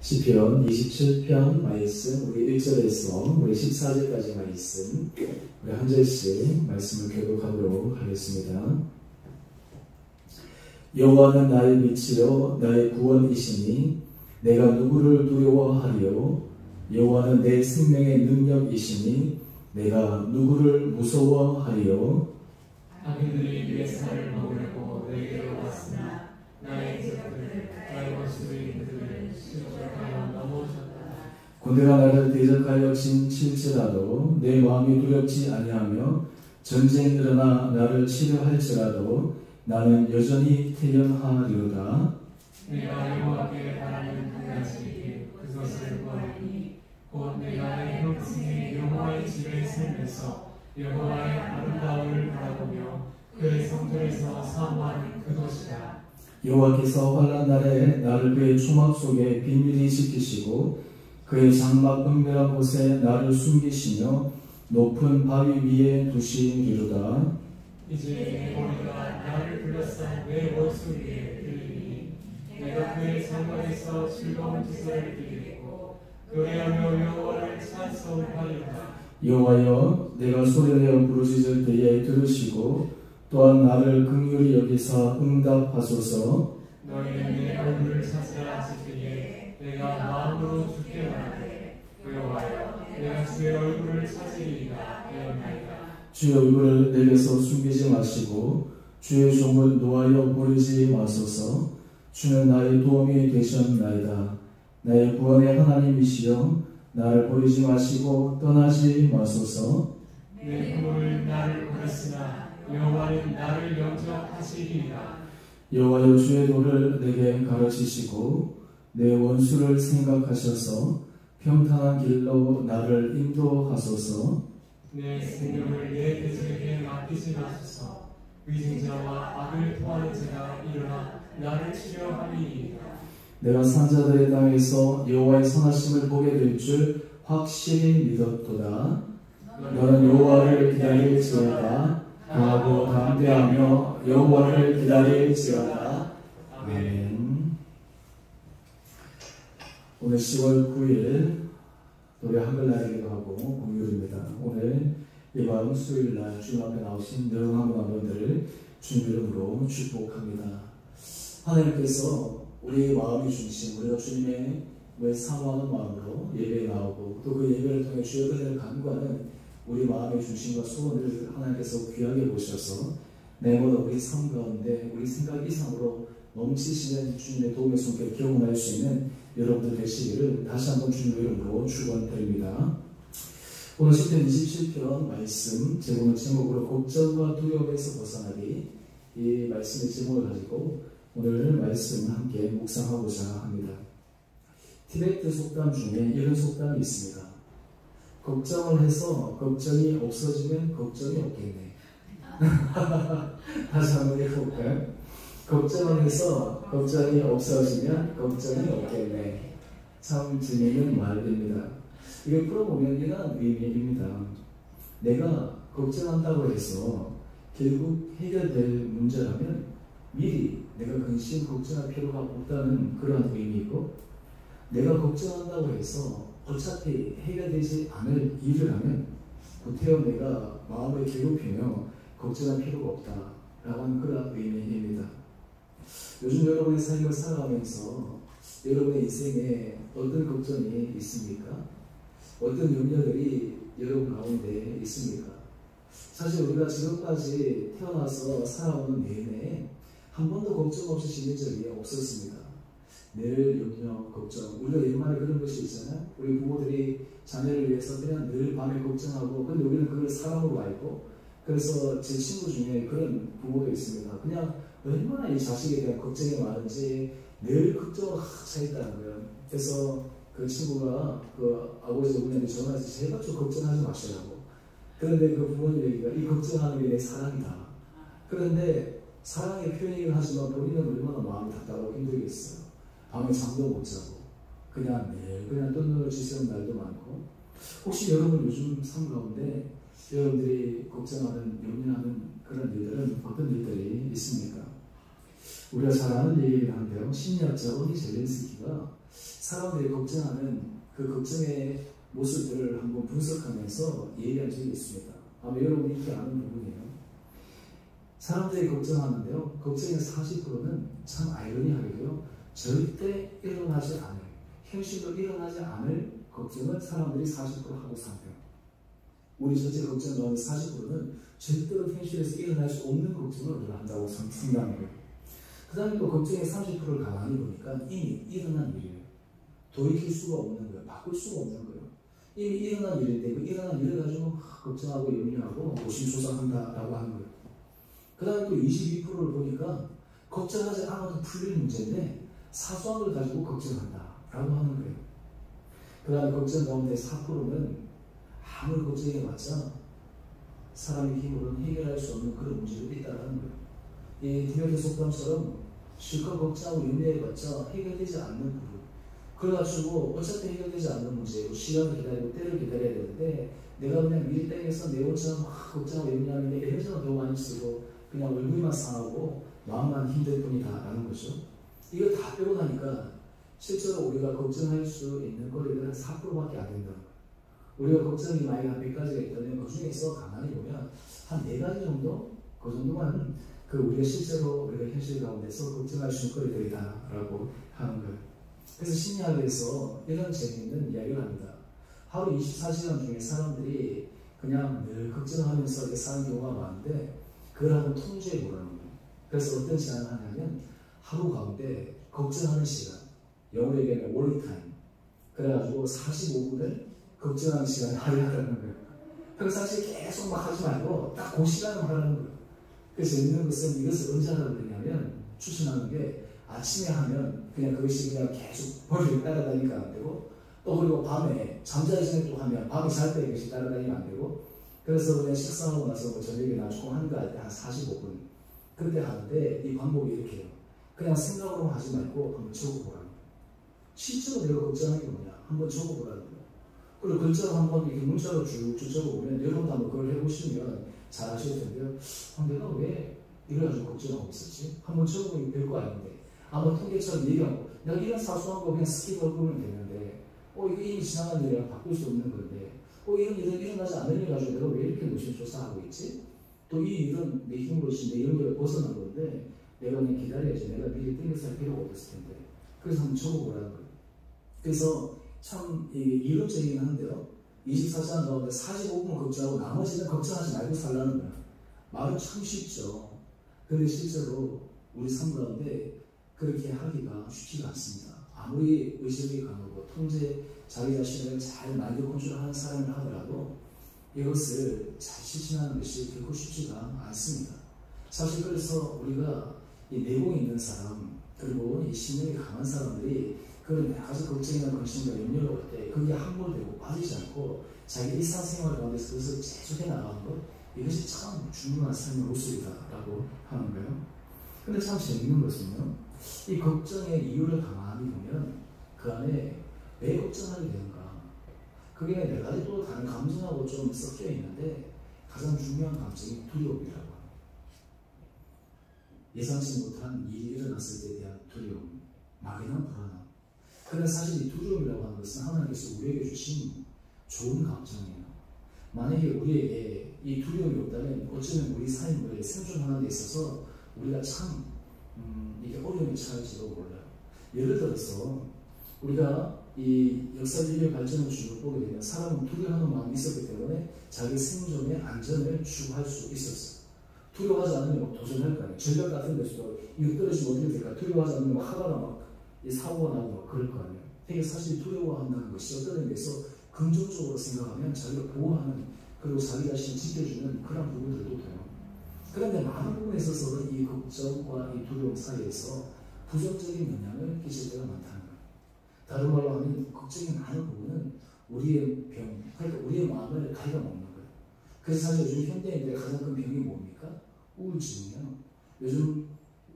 시편 27편 말씀 우리 1절에서 우리 14절까지 말씀 우리 한 절씩 말씀을 교독하도록 하겠습니다. 여호와는 나의 빛이요 나의 구원이시니 내가 누구를 두려워하리요. 여호와는 내 생명의 능력이시니 내가 누구를 무서워하리요. 악인들이 내 살을 먹으려고 내게로 왔으나 나의 적들 나의 원수들을 실족하여 넘어졌다. 군대가 나를 대적하여 진칠지라도 내 마음이 두렵지 아니하며 전쟁이 일어나 나를 치료할지라도 나는 여전히 태연하리로다. 내가 여호와께 바라는 한 가지 그것을 구하리니 곧 내가 내 평생에 여호와의 집에 살면서 여호와의 아름다움을 바라보며 그의 성전에서 사모하는 그것이다. 여호와께서 환난 날에 나를 그의 초막 속에 비밀히 지키시고 그의 장막 은밀한 곳에 나를 숨기시며 높은 바위 위에 두시리로다. 이제 내 머리가 나를 둘러싼 내 원수 위에 들리니 내가 그의 장막에서 즐거운 기사를 드리고 그래하며 여호와를 찬송하리로다. 여호와여 내가 소리내어 부르짖을 때에 들으시고 또한 나를 긍휼히 여기사 응답하소서. 너희는 내 얼굴을 찾으라 하시기에 내가 마음으로 주께 말하되 여호와여 내가 주의 얼굴을 찾으리이다 하였나이다. 주의 얼굴을 내게서 숨기지 마시고 주의 종을 노하여 버리지 마소서. 주는 나의 도움이 되셨나이다. 나의 구원의 하나님이시여 나를 버리지 마시고 떠나지 마소서. 내 부모는 나를 버렸으나 여호와는 나를 영접하시리이다. 여호와여 주의 도를 내게 가르치시고 내 원수를 생각하셔서 평탄한 길로 나를 인도하소서. 내 생명을 내 대적에게 맡기지 마소서. 위증자와 악을 토하는 자가 일어나 나를 치려하리이다. 내가 산자들의 땅에서 여호와의 선하심을 보게 될 줄 확실히 믿었도다. 너는 여호와를 기다릴지어다. 강하고 담대하며 여호와를 기다릴지어다. 아멘. 오늘 10월 9일 우리 한글날이기도 하고 공휴일입니다. 오늘 이번 수요일날 주님 앞에 나오신 여러분 분들을 주님 이름으로 축복합니다. 하나님께서 우리의 마음이 중심, 우리가 주님의 사모하는 마음으로 예배에 나오고 또 그 예배를 통해 주의 은혜를 간구하는 우리 마음의 중심과 소원을 하나님께서 귀하게 보셔서 매번 우리 삶 가운데 우리 생각 이상으로 넘치시는 주님의 도움의 손길 경험할 수 있는 여러분들 되시기를 다시 한번 주님의 이름으로 축원드립니다. 오늘 시편 27편 말씀 제목으로 걱정과 두려움에서 벗어나기, 이 말씀의 제목을 가지고 오늘 말씀 함께 묵상하고자 합니다. 티베트 속담 중에 이런 속담이 있습니다. 걱정을 해서 걱정이 없어지면 걱정이 없겠네. 다시 한번 해볼까요? 걱정을 해서 걱정이 없어지면 걱정이 없겠네. 참 재미있는 말입니다. 이걸 풀어보면 이런 의미입니다. 내가 걱정한다고 해서 결국 해결될 문제라면 미리 내가 근심 걱정할 필요가 없다는 그러한 의미이고, 내가 걱정한다고 해서 어차피 해결되지 않을 일을 하면 구태여 내가 마음을 괴롭히며 걱정할 필요가 없다라고 하는 그런 의미입니다. 요즘 여러분의 삶을 살아가면서 여러분의 인생에 어떤 걱정이 있습니까? 어떤 염려들이 여러분 가운데 있습니까? 사실 우리가 지금까지 태어나서 살아오는 내내 한 번도 걱정 없이 지낸 적이 없었습니다. 늘 염려, 걱정. 우리가 옛말에 그런 것이 있잖아요. 우리 부모들이 자녀를 위해서 그냥 늘 밤에 걱정하고, 근데 우리는 그걸 사랑으로 알고, 그래서 제 친구 중에 그런 부모도 있습니다. 그냥 얼마나 이 자식에 대한 걱정이 많은지 늘 걱정으로 차 있다는 거예요. 그래서 그 친구가 그 아버지 어머니한테 전화해서 제발 좀 걱정하지 마시라고. 그런데 그 부모님 얘기가 이 걱정하는 게 내 사랑이다. 그런데 사랑의 표현이긴 하지만 본인은 얼마나 마음이 답답하고 힘들겠어요. 밤에 잠도 못 자고 그냥 매일 그냥 뜬 눈을 지새는 날도 많고, 혹시 여러분 요즘 삶 가운데 여러분들이 걱정하는 염려하는 그런 일들은 어떤 일들이 있습니까? 우리가 잘 아는 얘기긴 한데요. 심리학자 어디 젤렌스키가 사람들이 걱정하는 그 걱정의 모습들을 한번 분석하면서 얘기한 적이 있습니다. 아마 여러분이 이렇게 아는 부분이에요. 사람들이 걱정하는데요. 걱정의 40%는 참 아이러니하게도요. 절대 일어나지 않을, 현실로 일어나지 않을 걱정을 사람들이 40% 하고 산대요. 우리 전체 걱정 가운데 40%는 절대로 현실에서 일어날 수 없는 걱정을 한다고 생각하는 거예요. 그 다음에 또 걱정의 30%를 가만히 보니까 이미 일어난 일이에요. 돌이킬 수가 없는 거예요. 바꿀 수가 없는 거예요. 이미 일어난 일인데 그 일어난 일을 가지고 걱정하고 염려하고 고심조사한다라고 하는 거예요. 그 다음에 또 22%를 보니까 걱정하지 않아도 풀릴 문제인데 사소한 걸 가지고 걱정한다라고 하는 거예요. 그 다음에 걱정 가운데 4%는 아무리 걱정해봤자 사람의 힘으로는 해결할 수 없는 그런 문제들이 있다는 거예요. 이 디모데 속담처럼 실컷 걱정하고 염려해봤자 해결되지 않는 부분. 그래가지고 어차피 해결되지 않는 문제고 시간을 기다리고 때를 기다려야 되는데 내가 그냥 밀당해서 내 혼자 막 걱정하고 염려하는데 에너지가 더 많이 쓰고 그냥 얼굴만 상하고 마음만 힘들 뿐이다 라는 거죠. 이거 다 빼고 나니까 실제로 우리가 걱정할 수 있는 거리는 한 4%밖에 안 된다는 거예요. 우리가 걱정이 만약에 한 100가지가 있다면 그 중에서 가만히 보면 한 4가지 정도? 그 정도만 우리가 실제로 우리가 현실 가운데서 걱정할 수 있는 거리들이다 라고 하는 거예요. 그래서 심리학에서 이런 재미있는 이야기를 합니다. 하루 24시간 중에 사람들이 그냥 늘 걱정하면서 이렇게 사는 경우가 많은데 그걸 한번 통제해 보라는 거예요. 그래서 어떤 제안을 하냐면 하루 가운데 걱정하는 시간, 영어로 얘기하면 worry time. 그래가지고 45분을 걱정하는 시간을 하려는 거예요. 평상시에 계속 막 하지 말고 딱 그 시간을 하라는 거예요. 그래서 재밌는 것은 이것을 언제 하라고 그러냐면 추천하는 게 아침에 하면 그냥 그것이 그냥 계속 머리를 따라다니니까 안 되고 또 그리고 밤에 잠자기 전에 또 하면 밤에 잘 때 이것이 따라다니면 안 되고 그래서 그냥 식사하고 나서 뭐 저녁에 나중에 하는 거 할 때 한 45분 그때 하는데 이 방법이 이렇게 해요. 그냥 생각으로 하지 말고 한번 적어보라는 거예요. 실제로 내가 걱정하는 게 뭐냐 한번 적어보라는 거예요. 그리고 글자로 한번 이렇게 문자로 쭉쭉 적어보면 여러분도 한번 그걸 해보시면 잘 아실 텐데요. 내가 왜 이걸 가지고 걱정하고 있었지? 한번 적어보면 별거 아닌데 아마 통계처럼 얘기하고 내가 이런 사소한 거 그냥 스킵하면 되는데 이거 이미 지나간 일이랑 바꿀 수 없는 건데 이런 일은 일어나지 않는 일 가지고 내가 왜 이렇게 노심초사하고 있지? 또 이 일은 내 힘으로 내 영역을 벗어난 건데 내가 그냥 기다려야지 내가 미리 땡겨서 할 필요가 없었을 텐데 그래서 한번 적어보라는 거예요. 그래서 참 이론적이긴 한데요. 24시간 가운데 45분 걱정하고 나머지는 걱정하지 말고 살라는 거예요. 말은 참 쉽죠. 근데 실제로 우리 삶 가운데 그렇게 하기가 쉽지가 않습니다. 아무리 의식이 강하고 자기 자신을 잘 마인드 컨트롤하는 사람을 하더라도 이것을 잘 실천하는 것이 결코 쉽지가 않습니다. 사실 그래서 우리가 이 내공이 있는 사람 그리고 이 신념이 강한 사람들이 그런 여러 가지 걱정이나 근심과 염려가 올 때 거기에 함몰되고 빠지지 않고 자기 일상생활 가운데서 그것을 계속해 나가는 것 이것이 참 중요한 삶의 모습이다라고 하는 거예요. 근데 참 재밌는 것은요. 이 걱정의 이유를 가만히 보면 그 안에 왜 걱정하게 되는가 그게 4가지 또 다른 감정하고 좀 섞여 있는데 가장 중요한 감정이 두려움이라고 합니다. 예상치 못한 일이 일어났을 때에 대한 두려움, 막연한 불안함. 그런데 사실 이 두려움이라고 하는 것은 하나님께서 우리에게 주신 좋은 감정이에요. 만약에 우리에게 이 두려움이 없다면 어쩌면 우리 삶을 생존하는 데 있어서 우리가 참 이게 어려움이 처할지도 몰라요. 예를 들어서 우리가 이 역사 인류 발전을 쭉 보게 되면 사람은 두려워하는 마음이 있었기 때문에 자기 생존의 안전을 추구할 수 있었어요. 두려워하지 않으면 도전할 거 아니에요. 전력 같은 데서도 이거 떨어지면 어떻게 될까? 두려워하지 않으면 하다가 막 사고가 나고 막 그럴 거 아니에요. 되게 사실 두려워한다는 것이 어떤 의미에서 긍정적으로 생각하면 자기를 보호하는 그리고 자기 자신을 지켜주는 그런 부분들도 돼요. 그런데 많은 부분에 있어서는 이 걱정과 이 두려움 사이에서 부정적인 영향을 끼칠 때가 많다는 거예요. 다른 말로 하면 걱정이 많은 부분은 우리의 병, 그러니까 우리의 마음을 갉아먹는 거예요. 그래서 사실 요즘 현대인들의 가장 큰 병이 뭡니까? 우울증이에요. 요즘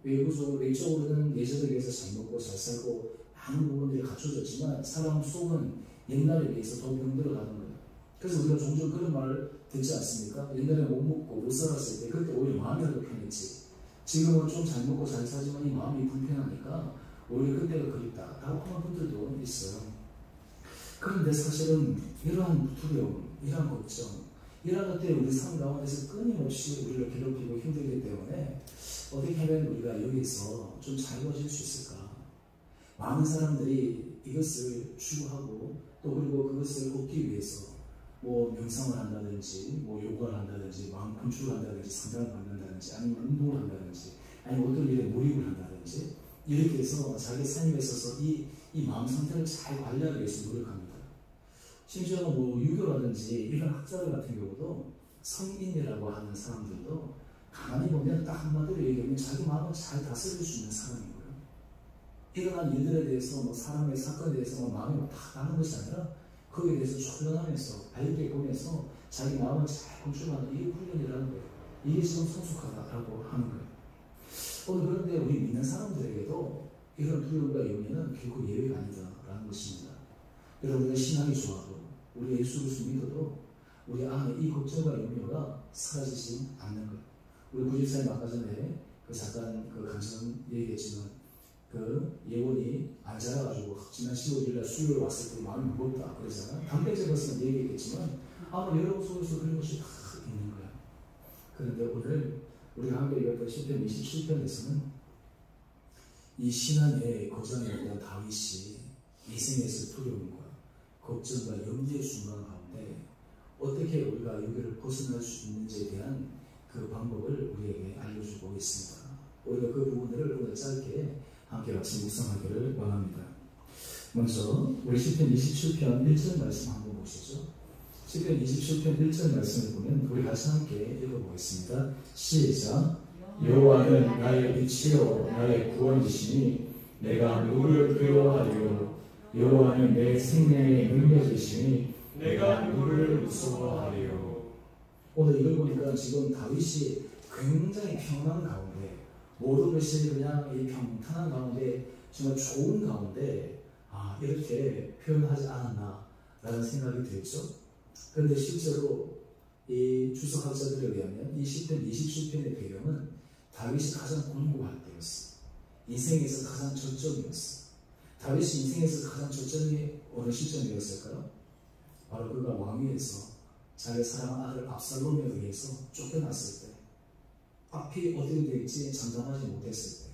외적으로는 예전에 비해서 잘 먹고 잘 살고 많은 부분들이 갖춰졌지만 사람 속은 옛날에 비해서 더 병들어가는 거예요. 그래서 우리가 종종 그런 말을 듣지 않습니까? 옛날에 못 먹고 못 살았을 때 그때 오히려 마음이 더 편했지. 지금은 좀 잘 먹고 잘 살지만 이 마음이 불편하니까 오히려 그때가 그립다 라고 하는 분들도 있어요. 그런데 사실은 이러한 두려움, 이러한 걱정, 이러한 것들이 우리 삶 가운데서 끊임없이 우리를 괴롭히고 힘들기 때문에 어떻게 하면 우리가 여기서 좀 자유해질 수 있을까? 많은 사람들이 이것을 추구하고 또 그리고 그것을 얻기 위해서 뭐 명상을 한다든지 뭐 요가를 한다든지 마음 컨트롤을 한다든지 상담을 받는다든지 아니면 운동을 한다든지 아니면 어떤 일에 몰입을 한다든지 이렇게 해서 자기 삶에 있어서 이 마음 상태를 잘 관리하기 위해서 노력합니다. 심지어는 뭐 유교라든지 이런 학자들 같은 경우도 성인이라고 하는 사람들도 가만히 보면 딱 한마디로 얘기하면 자기 마음을 잘 다스릴 수 있는 사람인 거예요. 일어난 일들에 대해서 뭐 사람의 사건에 대해서 뭐 마음이 다 나는 것이 아니라 거기에 대해서 훈련하면서 밝게 보면서 자기 마음을 잘 컨트롤하는 이게 훈련이라는 거예요. 이게 지금 성숙하다라고 하는 거예요. 오늘 그런데 우리 믿는 사람들에게도 이런 두려움과 염려는 결코 예외가 아니다라는 것입니다. 여러분의 신앙이 좋아도 우리 예수 그리스도 믿어도 우리 안에 이 걱정과 염려가 사라지지 않는 거예요. 우리 구집사님 아까 전에 잠깐 간증 얘기했지만 예원이 안 자라가지고 지난 15일날 수요일 왔을 때 마음이 무겁다 그러잖아요. 단백질 것은 얘기했겠지만 아마 여러분 속에서 그런 것이 다 있는 거야. 그런데 오늘 우리가 함께 읽었던 시편 27편에서는 이 신앙의 거장이었던 다윗이 인생에서 두려움과 걱정과 염려의 순간 가운데 어떻게 우리가 여기를 벗어날 수 있는지에 대한 그 방법을 우리에게 알려주고 있습니다. 우리가 그 부분들을 오늘 짧게 함께 같이 묵상하기를 원합니다. 먼저 우리 시편 27편 1절 말씀 한번 보시죠. 시편 27편 1절 말씀을 보면 우리 같이 함께 읽어보겠습니다. 시작. 여호와는 나의 빛이요 나의 구원이시니 내가 누구를 두려워하리요. 여호와는 내 생명의 능력이시니 내가 누구를 무서워하리요. 오늘 이걸 보니까 지금 다윗이 굉장히 평안한 가운데 모든 것이 그냥 이 평탄한 가운데 정말 좋은 가운데 이렇게 표현하지 않았나 라는 생각이 들죠. 그런데 실제로 이 주석학자들에 의하면 이 시편 27편의 배경은 다윗이 가장 곤고할 때였어. 인생에서 가장 저점이었어. 다윗이 인생에서 가장 저점이 어느 시점이었을까요? 바로 그가 왕위에서 자기 사랑하는 아들 압살롬에 의해서 쫓겨났을 때, 앞이 어떻게 될지 장담하지 못했을 때,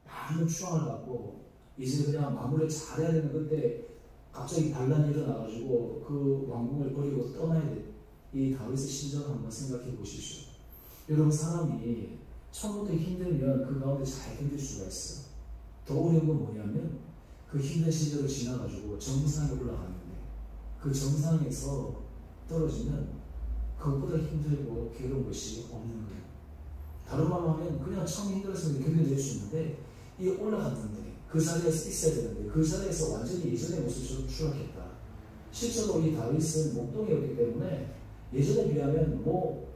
많은 추앙을 받고 이제 그냥 마무리를 잘해야 되는 그때 갑자기 반란이 일어나가지고 그 왕궁을 버리고 떠나야 돼. 이 다윗의 심정을 한번 생각해 보십시오. 여러분, 사람이 처음부터 힘들면 그 가운데 잘 견딜 수가 있어요. 더 어려운 건 뭐냐면 그 힘든 시절을 지나가지고 정상에 올라가는데 그 정상에서 떨어지면 그것보다 힘들고 괴로운 것이 없는 거예요. 다른 말로 하면 그냥 처음 힘들었으면 견뎌낼 수 있는데 이 올라갔는데 그 자리에서 있어야 되는데 그 자리에서 완전히 예전의 모습처럼 추락했다. 실제로 이 다윗은 목동이었기 때문에 예전에 비하면 뭐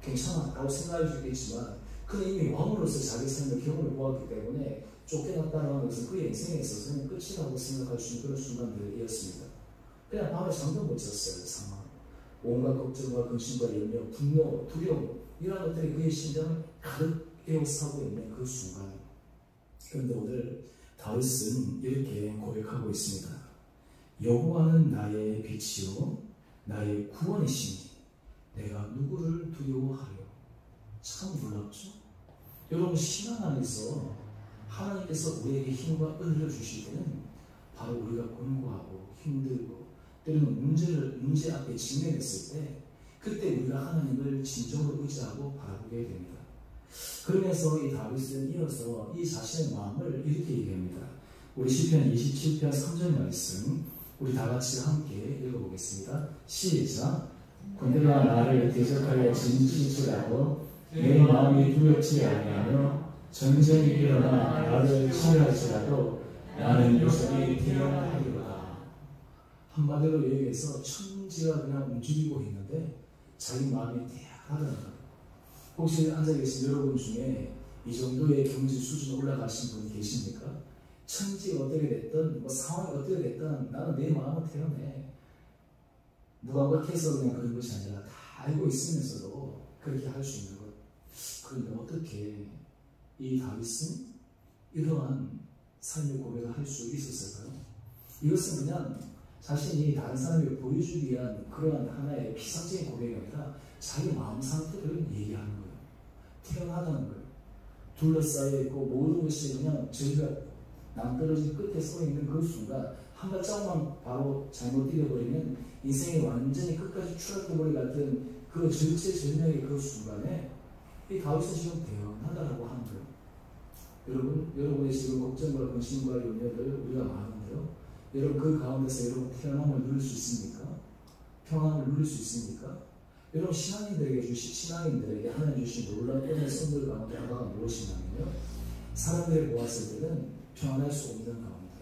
괜찮아 라고 생각할 수 있겠지만 그는 이미 왕으로서 자기 삶의 경험을 보았기 때문에 쫓겨났다는 것은 그의 인생에 있어서는 끝이라고 생각할 수 있는 그런 순간들이었습니다. 그냥 밤에 잠도 못 잤어요. 상황. 온갖 걱정과 근심과 염려, 분노, 두려움 이런 것들이 그의 심장을 가득 에워싸고 있는 그 순간. 그런데 오늘 다윗은 이렇게 고백하고 있습니다. 여호와는 나의 빛이요 나의 구원이시니 내가 누구를 두려워하려. 참 놀랍죠? 여러분, 신앙 안에서 하나님께서 우리에게 힘과 은혜를 주실 때는 바로 우리가 곤고하고 힘들고 때로는 문제 앞에 직면했을 때 그때 우리가 하나님을 진정으로 의지하고 바라보게 됩니다. 그러면서 이 다윗은 이어서 이 자신의 마음을 이렇게 얘기합니다. 우리 시편 27편 3절 말씀 우리 다 같이 함께 읽어보겠습니다. 시작. 군대가 나를 대적하여 진질지라도 내 마음이 두렵지 아니하며 전쟁이 일어나 나를 치할지라도 나는 여전히 태어나리로다. 한마디로 얘기해서 천지가 그냥 움직이고 있는데 자기 마음이 태양하다는 거예요. 혹시 앉아 계신 여러분 중에 이 정도의 경제 수준에 올라가신 분이 계십니까? 천지가 어떻게 됐든 뭐 상황이 어떻게 됐든 나는 내 마음은 태어내. 누가 못해서 그냥 그런 것이 아니라 다 알고 있으면서도 그렇게 할 수 있는 것. 그런데 어떻게 이 다윗은 이러한 삶의 고백을 할 수 있었을까요? 이것은 그냥 자신이 다른 사람에게 보여주기 위한 그러한 하나의 피상적인 고백이 아니라 자기 마음 상태를 얘기하는 거예요. 태어나다는 거예요. 둘러싸여 있고 모든 것이 그냥 저희가 낭떠러지 끝에 서 있는 그 순간 한 발짝만 바로 잘못 뛰어버리면 인생이 완전히 끝까지 추락해버릴 같은 그 절체절명의 그 순간에 이 다윗은 지금 태어나다라고 하는 거예요. 여러분의 지금 걱정과 근심과 염려들 우리가 많은데요. 여러분 그 가운데서 여러분 태어남을 누릴 수 있습니까? 평안을 누릴 수 있습니까? 여러분 신앙인들에게 하나님 주신 놀라운 은혜 선물 가운데 하나가 무엇이냐면요. 사람들을 보았을 때는 평안할 수 없는 가운데,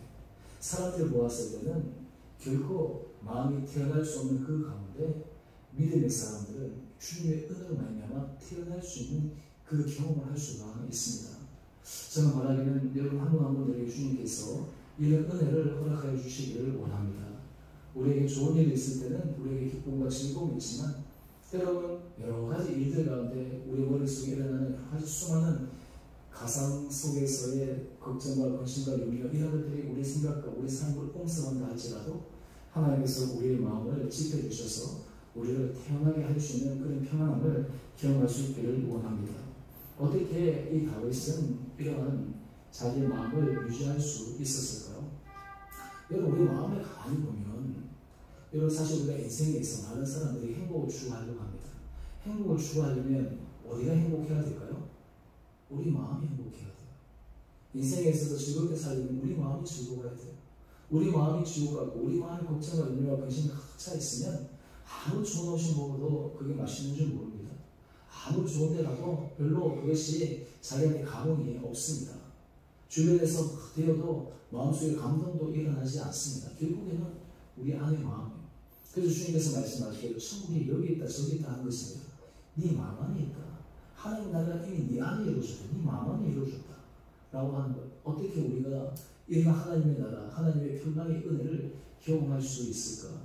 사람들을 보았을 때는 결코 마음이 태어날 수 없는 그 가운데 믿음의 사람들은 주님의 은혜로 말미암아 태어날 수 있는 그 경험을 할 수가 있습니다. 저는 말하기는 여러분 한 분 한 분들에게 주님께서 이런 은혜를 허락하여 주시기를 원합니다. 우리에게 좋은 일이 있을 때는 우리에게 기쁨과 즐거움이 있지만 여러분 여러 가지 일들 가운데 우리 머릿속에 일어나는 여러 가지 수많은 가상 속에서의 걱정과 근심과 염려 이런 것들이 우리 생각과 우리 삶을 옹성한다 할지라도 하나님께서 우리의 마음을 지켜주셔서 우리를 태어나게 할 수 있는 그런 평안함을 경험할 수 있기를 원합니다. 어떻게 이 다윗은 이러한 자기의 마음을 유지할 수 있었을까요? 여러분 우리 마음을 가만히 보면 여러분 사실 우리가 인생에 있어 많은 사람들이 행복을 추구하려고 합니다. 행복을 추구하려면 어디가 행복해야 될까요? 우리 마음이 행복해야 돼요. 인생에 있어서 즐겁게 살려면 우리 마음이 즐거워야 돼요. 우리 마음이 즐거워하고 우리 마음의 걱정과 염려와 근심이 가득 차 있으면 아무 좋은 음식 먹어도 그게 맛있는 줄 모릅니다. 아무 좋은 데 가도 별로 그것이 자기한테 감흥이 없습니다. 주변에서 되어도 마음속에 감동도 일어나지 않습니다. 결국에는 우리 안의 마음이에요. 그래서 주님께서 말씀하시기를 천국이 여기 있다 저기 있다 하는 것입니다. 네 마음 안에 있다. 하나님 나라가 이미 네 안에 이루어졌다. 네 마음 안에 이루어졌다. 라고 하는 것. 어떻게 우리가 이런 하나님의 나라, 하나님의 평강의 은혜를 경험할 수 있을까?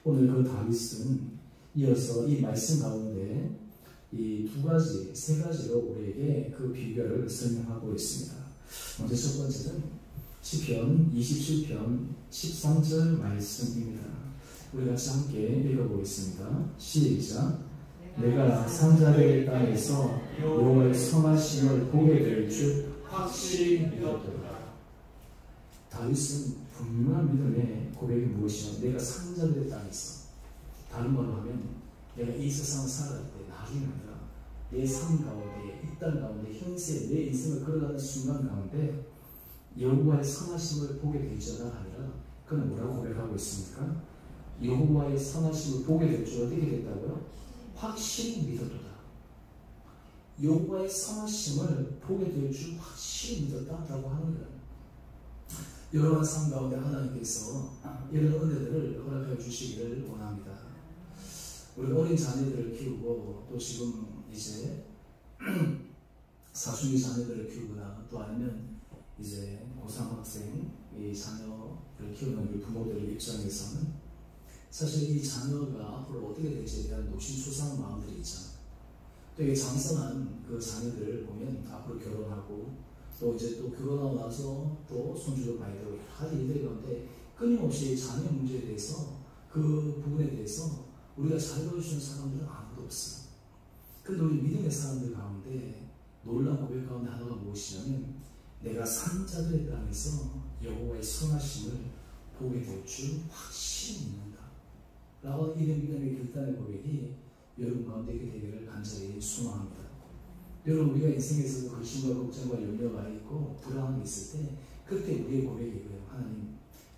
오늘 그 다윗은 이어서 이 말씀 가운데 이 두 가지, 세 가지로 우리에게 그 비결을 설명하고 있습니다. 먼저 첫 번째는 시편 27편 13절 말씀입니다. 우리 같이 함께 읽어보겠습니다. 시작. 내가 산자들의 땅에서 여호와의 선하심을 보게 될 줄 확실히 믿었도다. 다윗은 분명한 믿음의 고백이 무엇이냐? 내가 산자들의 땅에서, 다른 말로 하면 내가 이 세상을 살아갈 때 나중에 아니라 내 삶 가운데, 이 땅 가운데, 현세 내 인생을 걸어가는 순간 가운데 여호와의 선하심을 보게 될 줄가 아니라 그는 뭐라고 고백하고 있습니까? 여호와의 선하심을 보게 될 줄 어떻게 됐다고요? 확실히 믿었도다. 여호와의 선하심을 보게 될 줄 확실히 믿었다라고 하는 거예요. 여러분 삶 가운데 하나님께서 이런 은혜들을 허락해 주시기를 원합니다. 우리 어린 자녀들을 키우고 또 지금 이제 사춘기 자녀들을 키우거나 또 아니면 이제 고3 학생 이 자녀를 키우는 우리 부모들의 입장에서는 사실 이 자녀가 앞으로 어떻게 될지에 대한 노심초사한 마음들이 있잖아요. 되게 장성한 그 자녀들을 보면 앞으로 결혼하고 또 이제 또 결혼하고 나서 또 손주도 봐야 되고 여러 가지 일들이 가운데 끊임없이 자녀 문제에 대해서 그 부분에 대해서 우리가 잘 보여주는 사람들은 아무도 없어요. 그런데 우리 믿음의 사람들 가운데 놀라운 고백 가운데 하나가 무엇이냐면 내가 산자들의 땅에서 여호와의 선하심을 보게 될 줄 확실히 믿는다 라고 이런 믿음의 결단의 고백이 여러분 가운데 있게 되기를 간절히 소망합니다. 여러분 우리가 인생에서 근심과 걱정과 염려가 있고 불안함이 있을 때 그때 우리의 고백이 이거예요.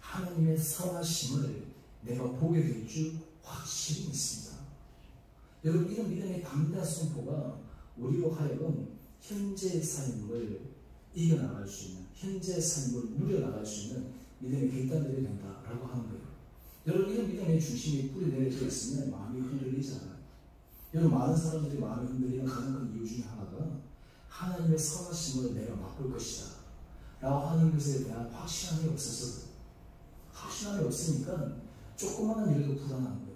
하나님의 선하심을 내가 보게 될 줄 확실히 믿습니다. 여러분 이런 믿음의 담대한 선포가 우리로 하여금 현재의 삶을 이겨나갈 수 있는, 현재의 삶을 누려나갈 수 있는 믿음의 결단들이 된다라고 하는 거예요. 여러분 이런 믿음의 중심이 뿌리내려져 있으면 마음이 흔들리지 않아요. 여러분 많은 사람들이 마음이 흔들리는 가장 큰 이유 중에 하나가 하나님의 선하심을 내가 맛볼 것이다 라고 하는 것에 대한 확신함이 없어서 확신함이 없으니까 조그마한 일에도 불안한 거예요.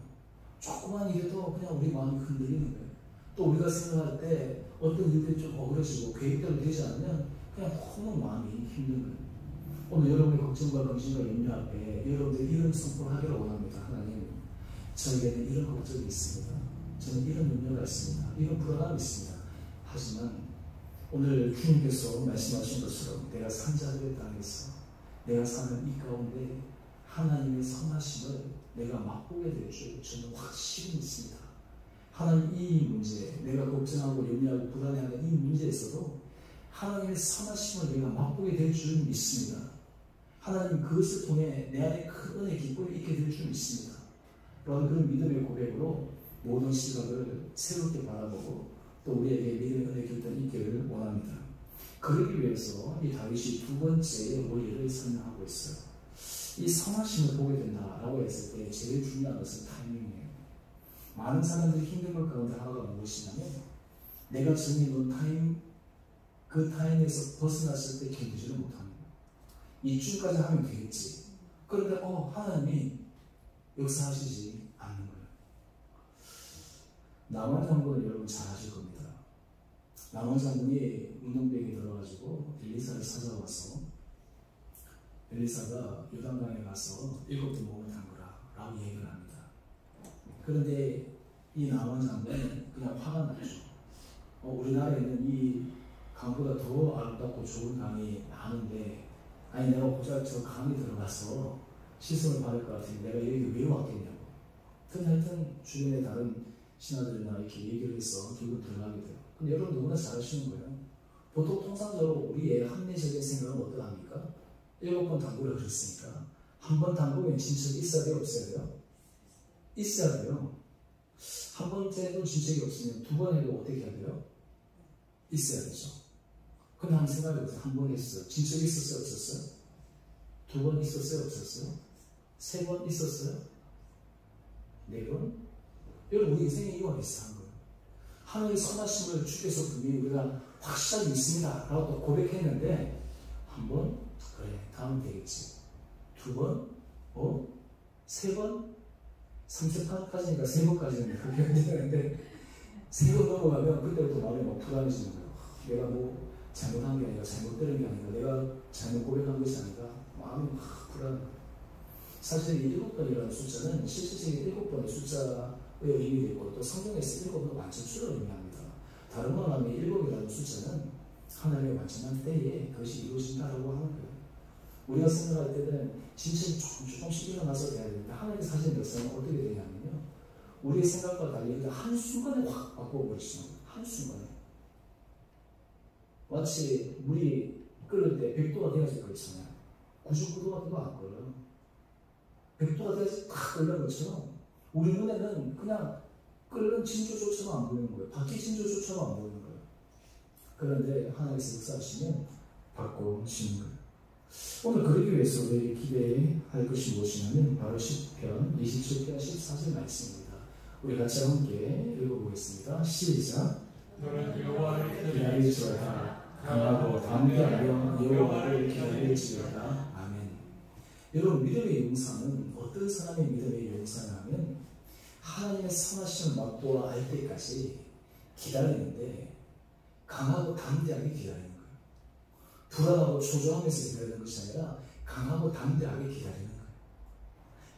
조그마한 일에도 그냥 우리 마음이 흔들리는 거예요. 또 우리가 생각할 때 어떤 일들이 좀 어그러지고 계획대로 되지 않으면 그냥 너무 마음이 힘든 거예요. 오늘 여러분의 걱정과 근심과 염려 앞에 여러분들이 이런 선포를 하기를 원합니다. 하나님, 저에게는 이런 걱정이 있습니다. 저는 이런 염려가 있습니다. 이런 불안함이 있습니다. 하지만 오늘 주님께서 말씀하신 것처럼 내가 산자들의 땅에서 내가 사는 이 가운데 하나님의 선하심을 내가 맛보게 될 줄 저는 확실히 믿습니다. 하나님, 이 문제, 내가 걱정하고 염려하고 불안해하는 이 문제에서도 하나님의 선하심을 내가 맛보게 될 줄 믿습니다. 하나님, 그것을 통해 내 안에 큰 은혜 기쁨이 있게 될 줄 믿습니다. 그런 믿음의 고백으로 모든 시각을 새롭게 바라보고 또 우리에게 믿음의 은혜 기쁨이 있기를 원합니다. 그러기 위해서 이 다윗이 두 번째 원리를 설명하고 있어요. 이 선하심을 보게 된다라고 했을 때 제일 중요한 것은 타이밍이에요. 많은 사람들이 힘든 것 가운데 하나가 무엇이냐면 내가 정해놓은 그 타임에서 벗어났을 때 견디지를 못합니다. 이쯤까지 하면 되겠지. 그런데 하나님이 역사하시지 않는 거예요. 나만 장군은 여러분 잘 아실 겁니다. 나만 장군이 운동백이 들어가지고 엘리사를 찾아와서 엘리사가 요단강에 가서 7번 몸을 담그라 라고 얘기를 합니다. 그런데 이 나만 장군은 그냥 화가 나죠. 우리나라에는 이 강보다 더 아름답고 좋은 강이 많은데 아니 내가 고작 저 강에 들어가서 시선을 받을 것 같은데 내가 여기 왜 왔겠냐고. 근데 하여튼 주변에 다른 신하들이나 이렇게 얘기를 해서 결국 들어가게 돼요. 근데 여러분 누구나 잘 아시는 거예요. 보통 통상적으로 우리의 합리적인 생각은 어떠합니까? 7번 당구를 하셨으니까 한 번 당구면 진척이 있어야 돼요? 없어야 돼요? 있어야 돼요. 한 번째도 진척이 없으면 두 번 해도 어떻게 해야 돼요? 있어야 되죠. 근데 한번 생각해보세요. 한 번 했어요. 진척이 있었어요? 없었어요? 두 번 있었어요? 없었어요? 세 번 있었어요? 네 번? 여러분 우리 인생에 이유가 비슷한 거예요. 하나님의 선하심을 주께서 분명히 우리가 확실하게 믿습니다 라고 또 고백했는데 한 번? 그래 다음 되겠지. 두 번? 세 번? 3세판까지니까 세 번까지는 그렇게 되는데 세 번 넘어가면 그때부터 마음이 막 불안해지는 거예요. 내가 뭐 잘못한 게 아니라 잘못 들은 게 아니라 내가 잘못 고백한 것이 아니라 마음이 막 불안해. 사실 이 7번이라는 숫자는 실질적인 7번의 숫자의 의미도 있고 또 성경에서 7번은 완전수를 의미합니다. 다른 말로 하면 7이라는 숫자는 하나님의 완전한 때에 그것이 이루어진다라고 하는 거예요. 우리가 생각할 때는 진실이 조금씩 일어나서 돼야 되는데 하나님의 사실 역사는 어떻게 되냐면요. 우리의 생각과 달리 한순간에 확 바꿔버리시는 거예요. 한순간에. 마치 물이 끓을 때 100도가 돼야지 그렇잖아요. 99도가 돼도 안 끓어요. 100도가 돼야지 탁 끓는 것처럼 우리 눈에는 그냥 끓는 진조조차도 안 보이는 거예요. 밖에 진조조차도 안 보이는 거예요. 그런데 하나님께서 역사하시면 바꿔주시는 거예요. 오늘 그러기 위해서 우리 기대할 것이 무엇이냐면 바로 10편 27편 14절 말씀입니다. 우리 같이 함께 읽어보겠습니다. 시작. 너는 여호와를 기다릴지어다. 강하고 담대하여 여호와를 기다릴지어다. 아멘. 여러분 믿음의 용사는 어떤 사람의 믿음의 용사냐면 하나님의 선하심을 맛보아 알 때까지 기다리는데 강하고 담대하게 기다리는 거예요. 불안하고 초조하면서 기다리는 것이 아니라 강하고 담대하게 기다리는 거예요.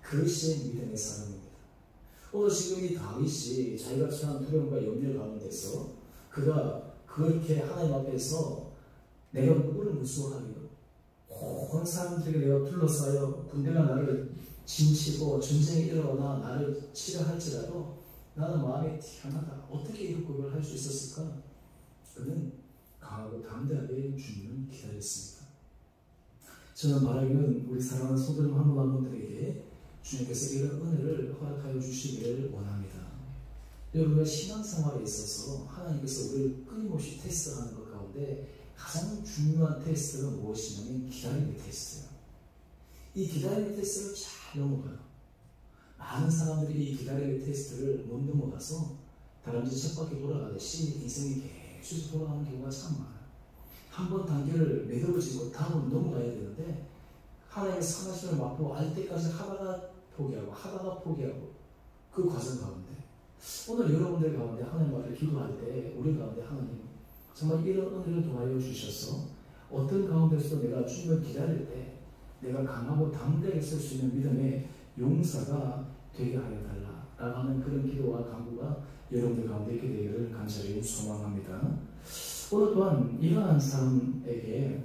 그것이 믿음의 사람입니다. 오늘 지금 이 다윗이 자기가 처한 두려움과 염려 가운데서 그가 그렇게 하나님 앞에서 내가 누구를 무수하리요? 온 사람들에게 내가 둘러싸여 군대가 나를 진치고 전쟁이 일어나 나를 치려 할지라도 나는 마음이 태어나다. 어떻게 이런 고백을 할 수 있었을까? 그는 강하고 담대하게 주님을 기다렸습니다. 저는 바라기는 우리 사랑하는 성도님 한 분 한 분들에게 주님께서 이런 은혜를 허락하여 주시기를 원합니다. 여러분의 신앙생활에 있어서 하나님께서 우리를 끊임없이 테스트하는 것 가운데 가장 중요한 테스트가 무엇이냐면 기다림의 테스트예요. 이 기다림의 테스트를 잘 넘어가요. 많은 사람들이 이 기다림의 테스트를 못 넘어가서 다람쥐 쳇바퀴 돌아가듯이 인생이 계속 돌아가는 경우가 참 많아요. 한 번 단계를 매듭지고 다음으로 넘어가야 되는데 하나님의 선하심을 맛보고 알 때까지 하다가 포기하고 그 과정 가운데 오늘 여러분들 가운데 하나님 앞에 기도할 때 우리 가운데 하나님 정말 이런 은혜를 도와여 주셔서 어떤 가운데서도 내가 주님을 기다릴 때 내가 강하고 담대하게 설 수 있는 믿음의 용사가 되게 하여 달라 라고 하는 그런 기도와 간구가 여러분들 가운데 있게 되기를 간절히 소망합니다. 오늘 또한 이러한 사람에게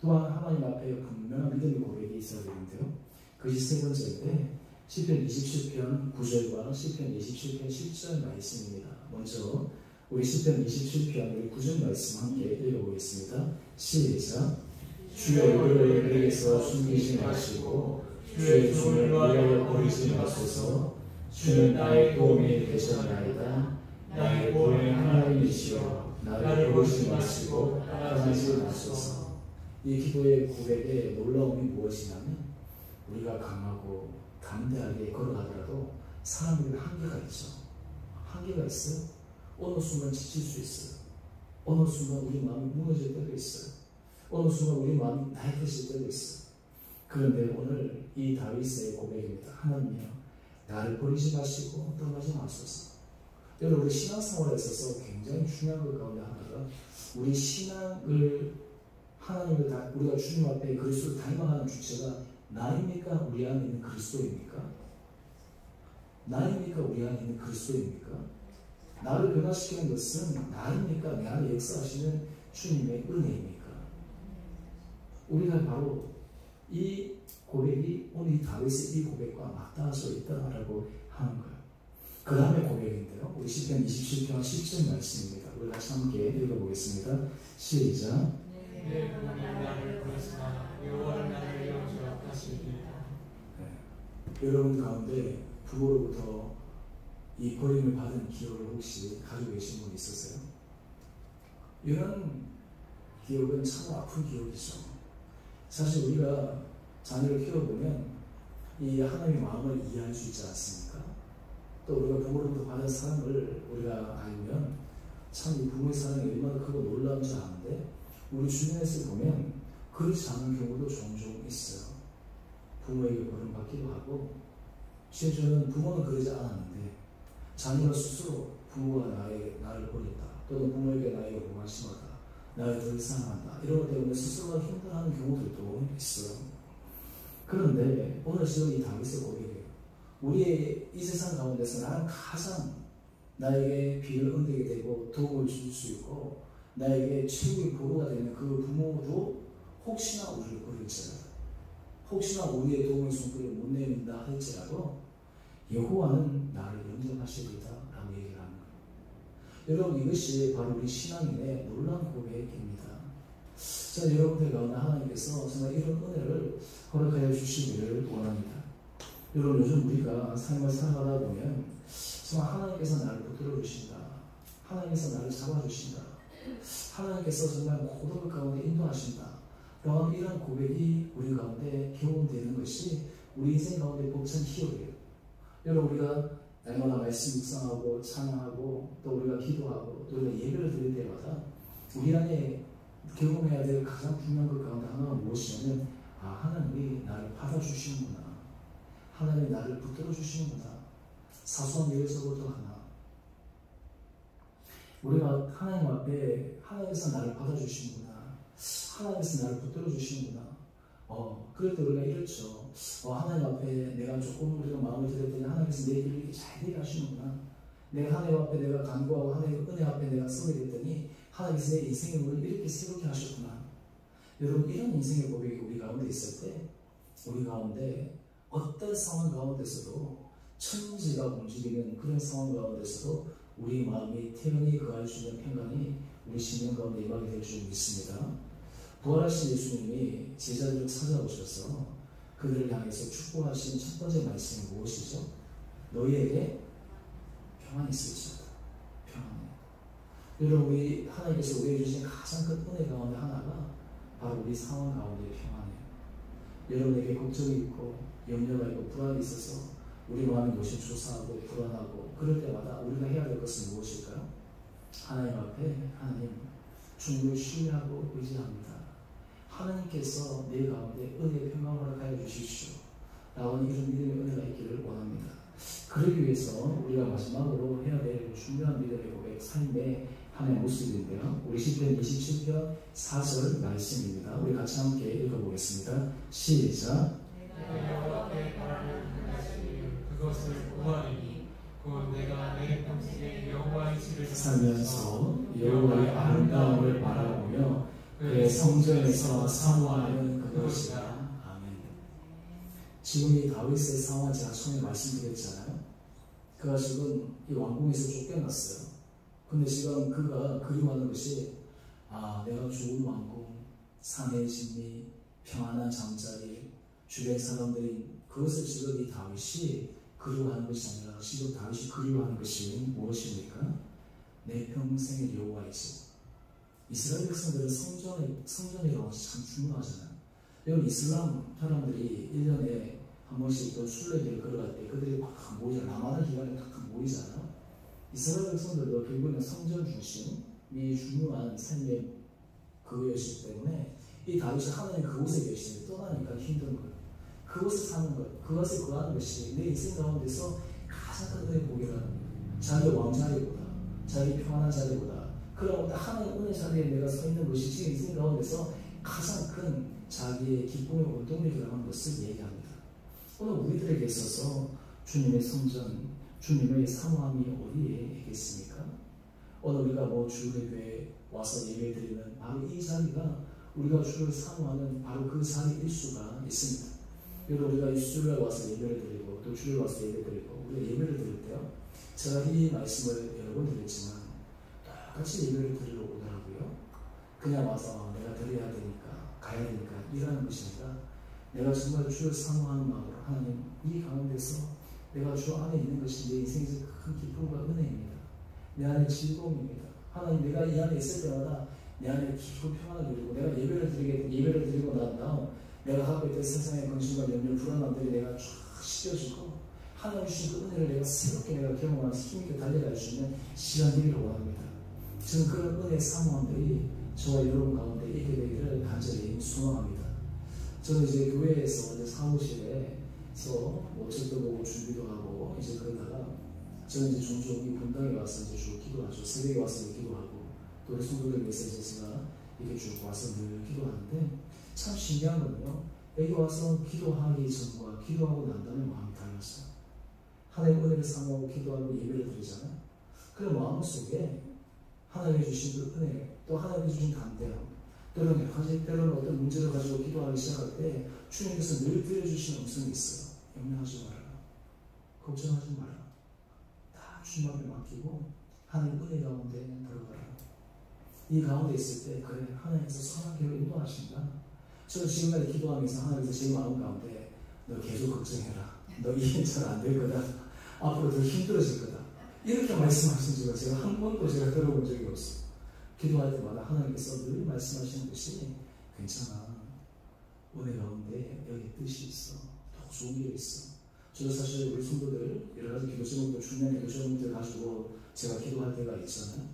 또한 하나님 앞에 분명한 믿음의 고백이 있어야 되는데요. 그것이 세 번째인데 시편 27편 9절과 시편 27편 10절 말씀입니다. 먼저 우리 시편 27편 우리 9절 말씀 함께 읽어보겠습니다. 시작. 주의 의를 그에게서 숨기지 마시고 주의 종을 위하여 버리지 마소서. 주는 나의 도움이 되셨나이다. 나의 구원의 하나님이시여 나를 버리지 마시고 떠나지 마소서. 이 기도의 고백의 놀라움이 무엇이냐면 우리가 강하고 담대하게 걸어가더라도 사람에게 한계가 있죠. 한계가 있어요. 어느 순간 지칠 수 있어요. 어느 순간 우리 마음이 무너질 때도 있어요. 어느 순간 우리 마음이 나약해질 때도 있어요. 그런데 오늘 이 다윗의 고백입니다. 하나님이여 나를 버리지 마시고 떠나지 마소서. 여러분 우리 신앙생활에 있어서 굉장히 중요한 것 가운데 하나가 우리 신앙을 하나님을 우리가 주님 앞에 그리스도를 닮아가는 주체가 나입니까? 우리 안에 있는 그리스도입니까? 나입니까? 우리 안에 있는 그리스도입니까? 나를 변화시키는 것은 나입니까? 내 안에 역사하시는 주님의 은혜입니까? 우리가 바로 이 고백이 오늘 이 다윗의 이 고백과 맞닿아서 있다라고 하는 거예요. 그 다음에 고백인데요. 우리 시편 27편 10절 말씀입니다. 우리 같이 함께 읽어보겠습니다. 시작. 내 부모는 나를 버렸으나 여호와는 나를 영접하시리이다. 여러분 가운데 부모로부터 이 버림을 받은 기억을 혹시 가지고 계신 분 있으세요? 이런 기억은 참 아픈 기억이죠. 사실 우리가 자녀를 키워보면 이 하나님의 마음을 이해할 수 있지 않습니까? 또 우리가 부모로부터 받은 사랑을 우리가 알면 참 이 부모의 사랑이 얼마나 크고 놀라운 줄 아는데 우리 주변에서 보면 그렇지 않은 경우도 종종 있어요. 부모에게 버림받기도 하고 심지어는 부모는 그러지 않았는데 자녀가 스스로 부모가 나를 버렸다 또는 부모에게 나에게 무관심하다 나를 더 이상한다 이런 것 때문에 스스로가 힘들어하는 경우들도 있어요. 그런데 오늘 지금 이 다윗의 고백이에요. 우리의 이 세상 가운데서 나는 가장 나에게 비를 은대게 되고 도움을 줄 수 있고 나에게 최고의 보루가 되는 그 부모도 혹시나 우리를 버릴지라도 혹시나 우리의 도움의 손길을 못 내민다 할지라도 여호와는 나를 영접하시리다 라고 얘기를 하는 거예요. 여러분 이것이 바로 우리 신앙인의 놀라운 고백입니다. 자, 여러분들 가운데 하나님께서 정말 이런 은혜를 허락하여 주시기를 원합니다. 여러분 요즘 우리가 삶을 살아가다 보면 정말 하나님께서 나를 붙들어 주신다. 하나님께서 나를 잡아주신다. 하나님께서 정말 모든 것 가운데 인도하신다. 이런 고백이 우리 가운데 경험되는 것이 우리 인생 가운데 벅찬 기억이에요. 여러분 우리가 날마다 말씀 묵상하고 찬양하고 또 우리가 기도하고 또 우리가 예배를 드릴 때마다 우리 안에 경험해야 될 가장 중요한 것 가운데 하나가 무엇이냐면 하나님이 나를 받아주시는구나. 하나님이 나를 붙들어 주시는구나. 사소한 일에서부터 하나 우리가 하나님 앞에 하나님께서 나를 받아주시는구나. 하나님께서 나를 붙들어 주시는구나. 그럴 때 우리가 이렇죠. 하나님 앞에 내가 조금 우리가 마음을 들였더니 하나님께서 내 길을 이렇게 잘 되게 하시는구나. 내가 하나님 앞에 내가 간구하고 하나님 은혜 앞에 내가 서게 됐더니 하나님께서 내 인생의 문을 이렇게 새롭게 하셨구나. 여러분 이런 인생의 고백이 우리 가운데 있을 때 우리 가운데 어떤 상황 가운데서도 천지가 움직이는 그런 상황 가운데서도 우리 마음이 태연히 거할 수 있는 평강이 우리 심령 가운데 임하게 될 줄 믿습니다. 부활하신 예수님이 제자들을 찾아오셔서 그들을 향해서 축복하신 첫 번째 말씀이 무엇이죠? 너희에게 평안이 있을지어다. 평안해. 여러분 우리 하나님께서 우리에게 주신 가장 큰 은혜 가운데 하나가 바로 우리 상황 가운데 평안해요. 여러분에게 걱정이 있고 염려가 있고 불안이 있어서 우리 마음이 요심초사하고 불안하고 그럴 때마다 우리가 해야 될 것은 무엇일까요? 하나님 앞에 하나님 주님을 신뢰하고 의지합니다. 하나님께서 내 가운데 은혜의 평강을 허락하여 주십시오. 라는 이런 믿음의 은혜가 있기를 원합니다. 그러기 위해서 우리가 마지막으로 해야 될 중요한 믿음의 고백, 삶의 하나의 모습인데요. 우리 시편 27편 4절 말씀입니다. 우리 같이 함께 읽어보겠습니다. 시작. 내가 여호와께 바라는 한 가지 그것을 구하리니 곧 내가 내 평생에 여호와의 집에 살면서 여호와의 아름다움을 바라보며 그의 성전에서 사모하는 그것이다. 아멘. 지금 이 다윗의 상황 제가 처음에 말씀드렸잖아요. 그가 지금 이 왕궁에서 쫓겨났어요. 근데 지금 그가 그리워하는 것이 내가 좋은 왕궁, 산의 진미, 평안한 잠자리, 주변 사람들이 그것을 지금 이 다윗이 그리워하는 것이 아니라 지금 다윗이 그리워하는 것이 무엇입니까? 내 평생의 여호와의 집. 이스라엘 백성들은 성전이라고 참 중요하잖아요. 여러분 이슬람 사람들이 1년에 한 번씩 또 순례길을 걸어갈 때 그들이 막 모이잖아요. 라마단 기간에 딱 모이잖아요. 이스라엘 백성들도 결국에는 성전 중심이 중요한 삶의 그것이기 때문에 이 다윗이 하나님 그곳에 계시는데 떠나니까 힘든 거예요. 그곳에 사는 것, 그것에 거하는 것이 내 인생 가운데서 가장 큰 은혜 복이라는 거예요. 자기 왕자리보다, 자기 평안한 자리보다, 그런 하나님 은혜 자리에 내가 서 있는 것이 지금 인생 가운데서 가장 큰 자기의 기쁨의 원동력이라는 것을 얘기합니다. 오늘 우리들에게 있어서 주님의 성전, 주님의 사모함이 어디에 있겠습니까? 오늘 우리가 주일교회에 와서 예배드리는 바로 이 자리가 우리가 주를 사모하는 바로 그 자리일 수가 있습니다. 여러분 우리가 이 수요일에 와서 예배를 드리고 또 주일 와서 예배 드리고 우리가 예배를 드릴 때요, 제가 이 말씀을 여러 번 드렸지만 똑같이 예배를 드리러 오더라고요. 그냥 와서 내가 드려야 되니까 가야 되니까 일하는 것이 아니라 내가 정말 주를 사모하는 마음으로 하나님 이 가운데서 내가 주 안에 있는 것이 내 인생에서 큰 기쁨과 은혜입니다. 내 안에 즐거움입니다. 하나님 내가 이 안에 있을 때마다 내 안에 깊은 평안을 누리고 내가 예배를 드리고 난 다음 내가 갖고 있던 세상의 근심과 염려, 불안함들이 내가 쫙 씻겨지고 하나님 주신 그 은혜를 내가 새롭게 내가 경험하면서 힘있게 달려갈 수 있는 시간이기를 원합니다. 저는 그런 은혜의 사모함들이 저와 여러분 가운데 있게 되기를 간절히 소망합니다. 저는 이제 교회에서 이제 사무실에서 책도 보고 준비도 하고 이제 그러다가 저는 이제 종종 이 본당에 와서 이제 주 기도하죠. 새벽에 와서 기도하고 또 우리 성도들 위해서 이제 제가 이렇게 쭉 와서 늘 기도하는데 참 신기한 건요. 여기 와서 기도하기 전과 기도하고 난 다음에 마음이 달랐어요. 하나님 은혜를 사모하고 기도하고 예배를 드리잖아요. 그 마음 속에 하나님이 주신 그 은혜, 또 하나님이 주신 담대함, 때로는 어떤 문제를 가지고 기도하기 시작할 때 주님께서 늘 들려주신 음성이 있어요. 염려하지 말아라. 걱정하지 말아라. 다 주님 앞에 맡기고 하나님 은혜 가운데 들어가라. 이 가운데 있을 때 그래 하나님께서 선한 길로 인도하신다. 저는 지금까지 기도하면서 하나님께서 제 마음 가운데 너 계속 걱정해라. 너 이게 잘 안 될 거다. 앞으로 더 힘들어질 거다. 이렇게 말씀하신 적은 제가 한 번도 제가 들어본 적이 없어요. 기도할 때마다 하나님께서 늘 말씀하시는 것이 괜찮아. 은혜 가운데 여기 뜻이 있어. 더 좋은 일이 있어. 저도 사실 우리 성도들 여러 가지 기도 제목들, 중요한 기도 제목들 가지고 제가 기도할 때가 있잖아요.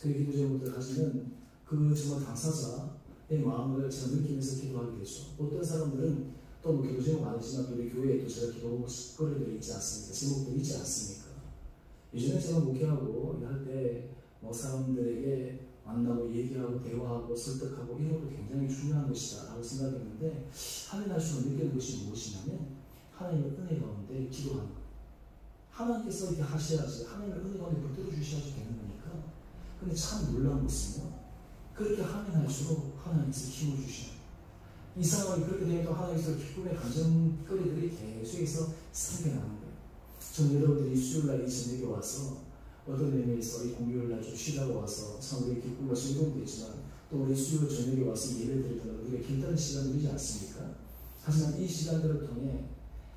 그 기도 제목들 가지면 그 정말 당사자의 마음을 제가 느끼면서 기도하게 되죠. 어떤 사람들은 또 기도 제목 아니지만 우리 교회에 또 제가 기도거리들이 있지 않습니까? 제목들이 있지 않습니까? 예전에 제가 목회하고 할 때 사람들에게 만나고 얘기하고 대화하고 설득하고 이런 것도 굉장히 중요한 것이다 라고 생각했는데 하나님 하시고 느끼는 것이 무엇이냐면 하나님의 은혜 가운데 기도하는 거예요. 하나님께서 이렇게 하셔야지 하나님의 은혜 가운데 붙들어 주셔야지 되는 거니까. 근데 참 놀라운 것은요, 그렇게 하면 할수록 하나님께서 힘을 주시는 거예요. 이 상황이 그렇게 되면 또 하나님께서 기쁨의 감정거리들이 계속해서 생겨나는 거예요. 저는 여러분들이 수요일날 이 저녁에 와서 어떤 의미에서 이 공휴일날 좀 쉬다가 와서 참 우리의 기쁨과 즐거움도 있지만 또 우리 수요일 저녁에 와서 예배 드리던 우리가 길다는 시간들이지 않습니까? 하지만 이 시간들을 통해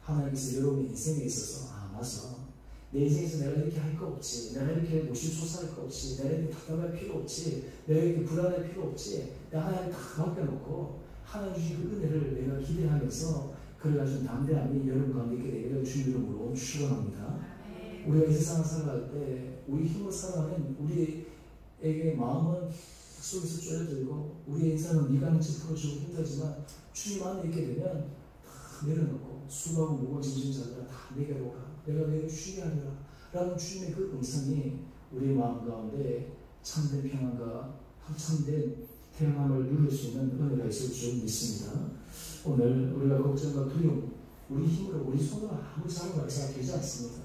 하나님께서 여러분의 인생에 있어서 맞아. 내 인생에서 내가 이렇게 할 거 없지. 내가 이렇게 노심초사할 거 없지. 내가 이렇게 답답할 필요 없지. 내가 이렇게 불안할 필요 없지. 내가 하나님 다 맡겨놓고 하나님 주신 그 은혜를 내가 기대하면서 그래가지고 담대함이 여러분 가운데 있게 되기를 주 이름으로 축원합니다. 우리가 이 세상을 살아갈 때 우리 힘으로 살아가면 우리에게 마음은 속에서 쪼여들고 우리의 인생은 미간은 짚어주고 힘들지만 주님 안에 있게 되면 다 내려놓고 수고하고 무거운 짐진 자들아 다 내게로 오라. 내가 너희를 쉬게 하리라 라는 주님의 그 음성이 우리 마음 가운데 참된 평안과 참된 태양함을 누릴 수 있는 은혜가 있을 줄 믿습니다. 오늘 우리가 걱정과 두려움, 우리 힘으로 우리 손으로 아무리 잡아봐야 되지 않습니다.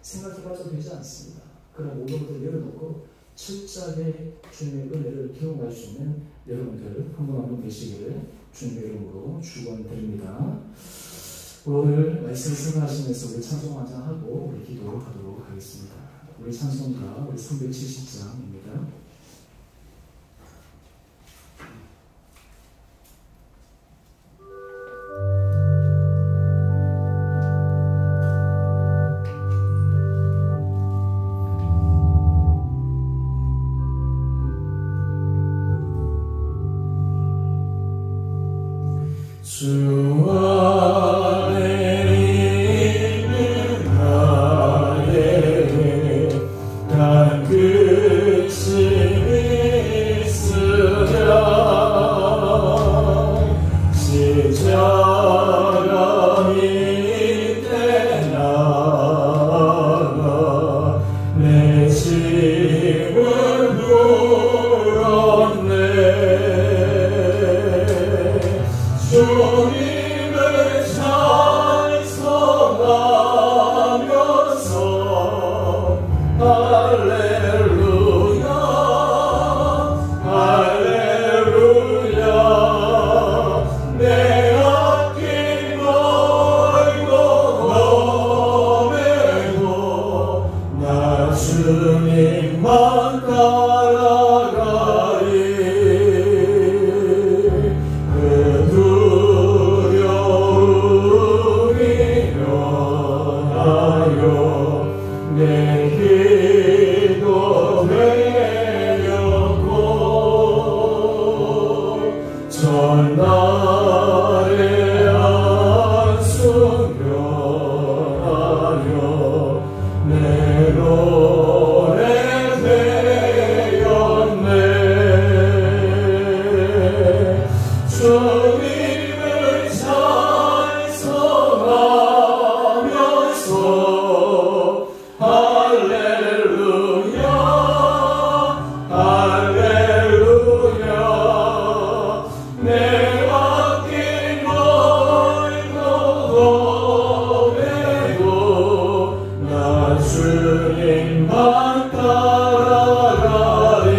생각해봐도 되지 않습니다. 그런 모든 것을 내려놓고 철저하게 주님의 은혜를 경험할 수 있는 여러분들 한 분 한 분 되시기를 주님의 이름으로 축원드립니다. 오늘 말씀 생각하시면서 우리 찬송 완장하고 우리 기도하도록 하겠습니다. 우리 찬송가 우리 370장입니다. 주 안에 있는 나에게 단 근심이 있으랴 십자가 밑에 나가 내 짐을 물었네 주님을 찬송하면서 할렐루야 할렐루야 내 앞길 멀고 험해도 나 주님만 따라가리 내 기도 되었고 전날의 안수 변하여 내 노래 되었네 주님을 찬송하면서 할렐루야 할렐루야 내 앞길 멀고 험해도 나 주님만 따라가리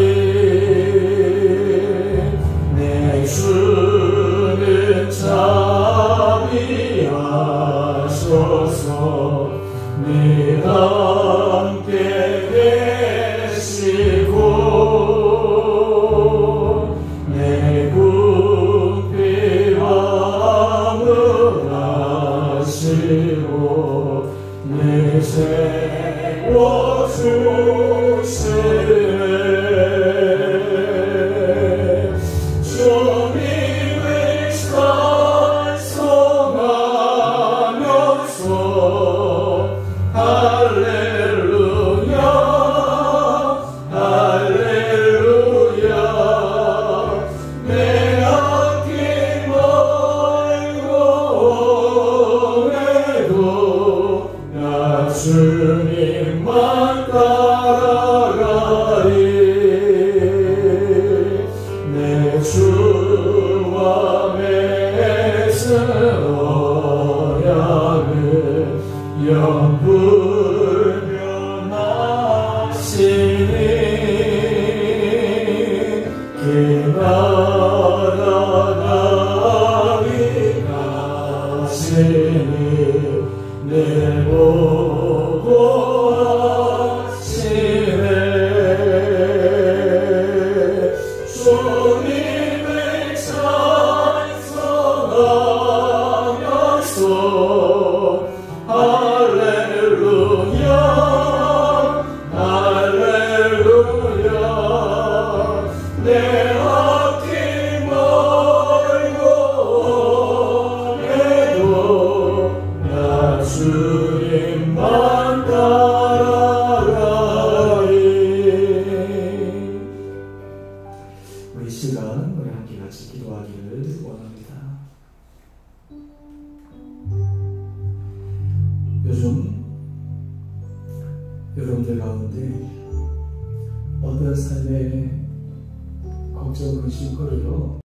내 주는 자비하소서 네 함께 계시고 내 궁핍함을 아시고 내 세워주시네 주님을 찬송하면서 할렐루야 할렐루야 내 앞길 멀고 험해도 나 주님만 따라가리 내 주와 맺은 언약을 영불변하시니 그 나라 가기까지니 내 보호하시네 주님을 찬송하면서 할렐루야 할렐루야 내 앞길 멀고 험해도 나 주님만 따라가리 우리 시간 우리 함께 같이 기도하기를 원합니다. 요즘 여러분들 가운데 어떤 삶에 걱정 근심 거려요.